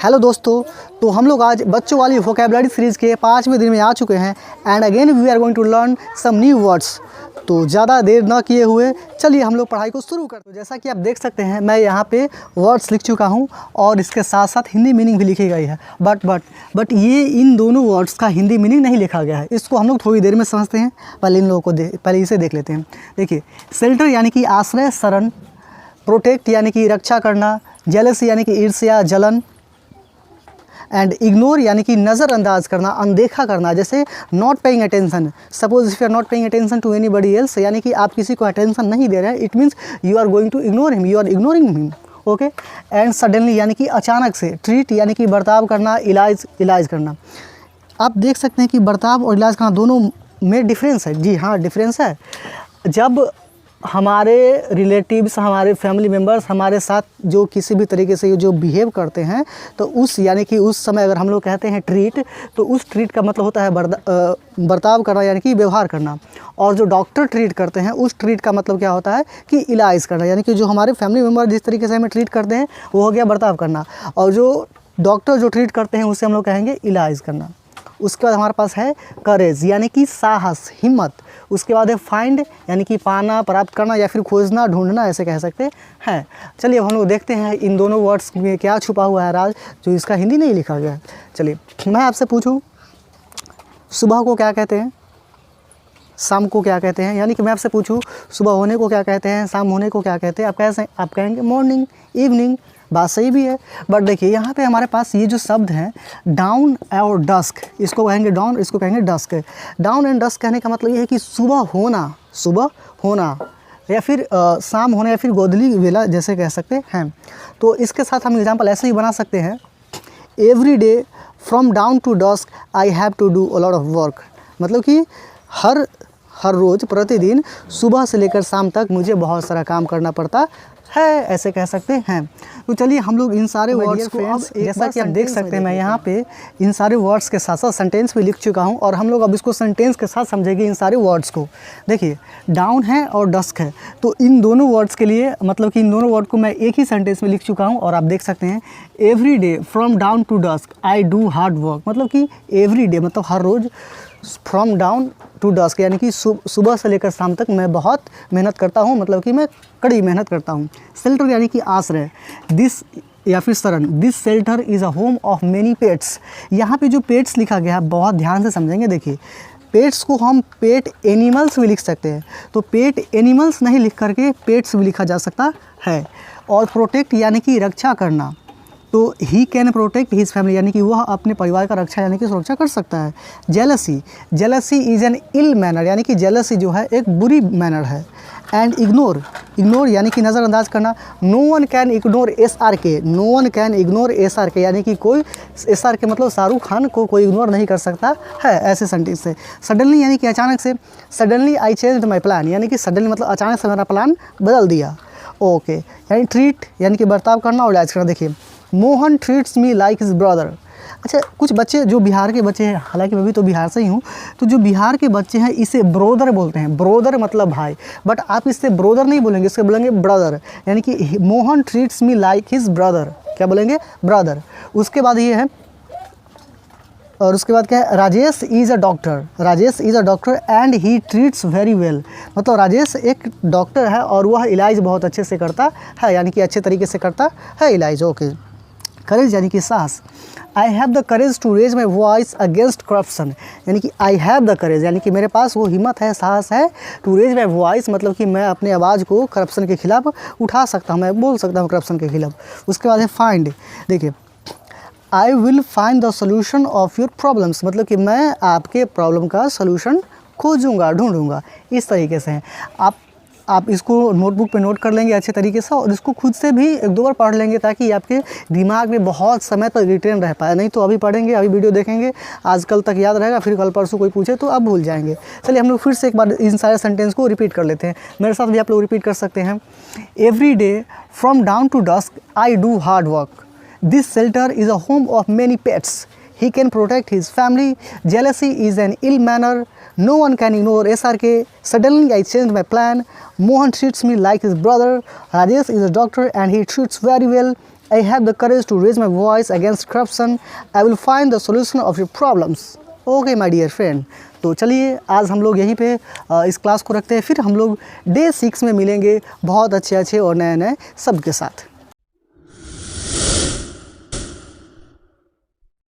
Hello दोस्तों, तो हम लोग आज बच्चों वाली वोकेबलरी सीरीज़ के 5वें दिन में आ चुके हैं and again we are going to learn some new words. तो ज़्यादा देर ना किए हुए चलिए हम लोग पढ़ाई को शुरू करते हैं। जैसा कि आप देख सकते हैं मैं यहाँ पे वर्ड्स लिख चुका हूँ और इसके साथ साथ हिंदी मीनिंग भी लिखी गई है। बट ये इन दोनों वर्ड्स का हिंदी मीनिंग नहीं लिखा गया है। इसको हम लोग थोड़ी देर में समझते हैं। पहले इन लोगों को पहले इसे देख लेते हैं। देखिए, शेल्टर यानी कि आश्रय, शरण। प्रोटेक्ट यानी कि रक्षा करना। जेलस यानी कि ईर्ष्या, जलन। एंड इग्नोर यानी कि नज़रअंदाज करना, अनदेखा करना। जैसे not paying attention, suppose if you are not paying attention to anybody else, यानी कि आप किसी को अटेंशन नहीं दे रहे हैं, it means you are going to ignore him, you are ignoring him. Okay. And suddenly यानी कि अचानक से। ट्रीट यानी कि बर्ताव करना, इलाज करना। आप देख सकते हैं कि बर्ताव और इलाज करना दोनों में डिफरेंस है। जी हाँ, डिफरेंस है। जब हमारे रिलेटिव्स, हमारे फैमिली मेम्बर्स हमारे साथ जो किसी भी तरीके से जो बिहेव करते हैं, तो उस यानी कि उस समय अगर हम लोग कहते हैं ट्रीट, तो उस ट्रीट का मतलब होता है बर्ताव करना यानी कि व्यवहार करना। और जो डॉक्टर ट्रीट करते हैं उस ट्रीट का मतलब क्या होता है कि इलाज करना, यानी कि जो हमारे फैमिली मेम्बर जिस तरीके से हमें ट्रीट करते हैं वो हो गया बर्ताव करना, और जो डॉक्टर जो ट्रीट करते हैं उसे हम लोग कहेंगे इलाज करना। उसके बाद हमारे पास है करेज यानी कि साहस, हिम्मत। उसके बाद है फाइंड यानी कि पाना, प्राप्त करना या फिर खोजना, ढूंढना, ऐसे कह सकते हैं। चलिए अब हम लोग देखते हैं इन दोनों वर्ड्स में क्या छुपा हुआ है राज, जो इसका हिंदी नहीं लिखा गया है। चलिए मैं आपसे पूछूं, सुबह को क्या कहते हैं, शाम को क्या कहते हैं? यानी कि मैं आपसे पूछूं सुबह होने को क्या कहते हैं, शाम होने को क्या कहते हैं? आप कहेंगे मॉर्निंग, इवनिंग। बात सही भी है। बट देखिए यहाँ पे हमारे पास ये जो शब्द हैं डाउन और डस्क, इसको कहेंगे डाउन, इसको कहेंगे डस्क। डाउन एंड डस्क कहने का मतलब ये है कि सुबह होना या फिर शाम होना या फिर गोधली वेला जैसे कह सकते हैं। तो इसके साथ हम एग्जाम्पल ऐसे ही बना सकते हैं, every day from dawn to dusk I have to do a lot of work. मतलब कि हर रोज़, प्रतिदिन सुबह से लेकर शाम तक मुझे बहुत सारा काम करना पड़ता है, ऐसे कह सकते हैं। तो चलिए हम लोग इन सारे वर्ड्स को अब जैसा कि आप देख सकते हैं मैं यहाँ पे इन सारे वर्ड्स के साथ साथ सेंटेंस भी लिख चुका हूँ, और हम लोग अब इसको सेंटेंस के साथ समझेंगे इन सारे वर्ड्स को। देखिए, डाउन है और डस्क है, तो इन दोनों वर्ड्स के लिए मतलब कि इन दोनों वर्ड को मैं एक ही सेंटेंस में लिख चुका हूँ। और आप देख सकते हैं every day from dawn to dusk I do hard work. मतलब कि एवरी डे मतलब हर रोज़, फ्रॉम डाउन टू डस्क यानी कि सुबह से लेकर शाम तक मैं बहुत मेहनत करता हूँ, मतलब कि मैं कड़ी मेहनत करता हूँ। शेल्टर यानी कि आश्रय, दिस या फिर शरण। This shelter is a home of many pets. यहाँ पे जो पेट्स लिखा गया है बहुत ध्यान से समझेंगे। देखिए, पेट्स को हम पेट एनिमल्स भी लिख सकते हैं, तो पेट एनिमल्स नहीं लिख करके पेट्स भी लिखा जा सकता है। और प्रोटेक्ट यानी कि रक्षा करना, तो he can protect his family यानी कि वह अपने परिवार का रक्षा यानी कि सुरक्षा कर सकता है। Jealousy is an ill manner, यानी कि जेलसी जो है एक बुरी मैनर है। एंड इग्नोर यानी कि नज़रअंदाज करना। No one can ignore SRK, यानी कि कोई SRK मतलब शाहरुख खान को कोई इग्नोर नहीं कर सकता है, ऐसे सेंटेंस से। सडनली यानी कि अचानक से। Suddenly I changed my plan, यानी कि सडनली मतलब अचानक से मेरा प्लान बदल दिया। ओके। यानी ट्रीट यानी कि बर्ताव करना और इलाज करना। देखिए, Mohan treats me like his brother. अच्छा, कुछ बच्चे जो बिहार के बच्चे हैं, हालांकि मैं भी तो बिहार से ही हूँ, तो जो बिहार के बच्चे हैं इसे ब्रोदर बोलते हैं। ब्रोदर मतलब भाई, बट आप इससे ब्रोदर नहीं बोलेंगे, इससे बोलेंगे ब्रदर। यानी कि Mohan treats me like his brother, क्या बोलेंगे? ब्रदर। उसके बाद ये है, और उसके बाद क्या है, Rajesh is a doctor and he treats very well. मतलब राजेश एक डॉक्टर है और वह इलाज बहुत अच्छे से करता है, यानी कि अच्छे तरीके से करता है इलाज। ओके। करेज यानी कि साहस। I have the courage to raise my voice against corruption, यानी कि आई हैव द करेज यानी कि मेरे पास वो हिम्मत है, साहस है। टू रेज माई वॉइस मतलब कि मैं अपने आवाज़ को करप्शन के खिलाफ उठा सकता हूँ, मैं बोल सकता हूँ करप्शन के खिलाफ। उसके बाद है फाइंड। देखिए, I will find the solution of your problems, मतलब कि मैं आपके प्रॉब्लम का सोल्यूशन खोजूँगा, ढूंढूँगा, इस तरीके से हैं। आप इसको नोटबुक पे नोट कर लेंगे अच्छे तरीके से, और इसको खुद से भी एक दो बार पढ़ लेंगे ताकि आपके दिमाग में बहुत समय तक रिटेन रह पाए। नहीं तो अभी पढ़ेंगे, अभी वीडियो देखेंगे, आज कल तक याद रहेगा, फिर कल परसों कोई पूछे तो आप भूल जाएंगे। चलिए हम लोग फिर से एक बार इन सारे सेंटेंस को रिपीट कर लेते हैं। मेरे साथ भी आप लोग रिपीट कर सकते हैं। Every day from dawn to dusk I do hard work. This shelter is a home of many pets. He can protect his family. Jealousy is an ill manner. No one can ignore SRK. Suddenly I changed my plan. Mohan treats me like his brother. Rajesh is a doctor and he treats very well. I have the courage to raise my voice against corruption. I will find the solution of your problems. Okay my dear friend. तो चलिए आज हम लोग यहीं पे इस class को रखते हैं, फिर हम लोग डे 6 में मिलेंगे बहुत अच्छे और नए शब्द के साथ।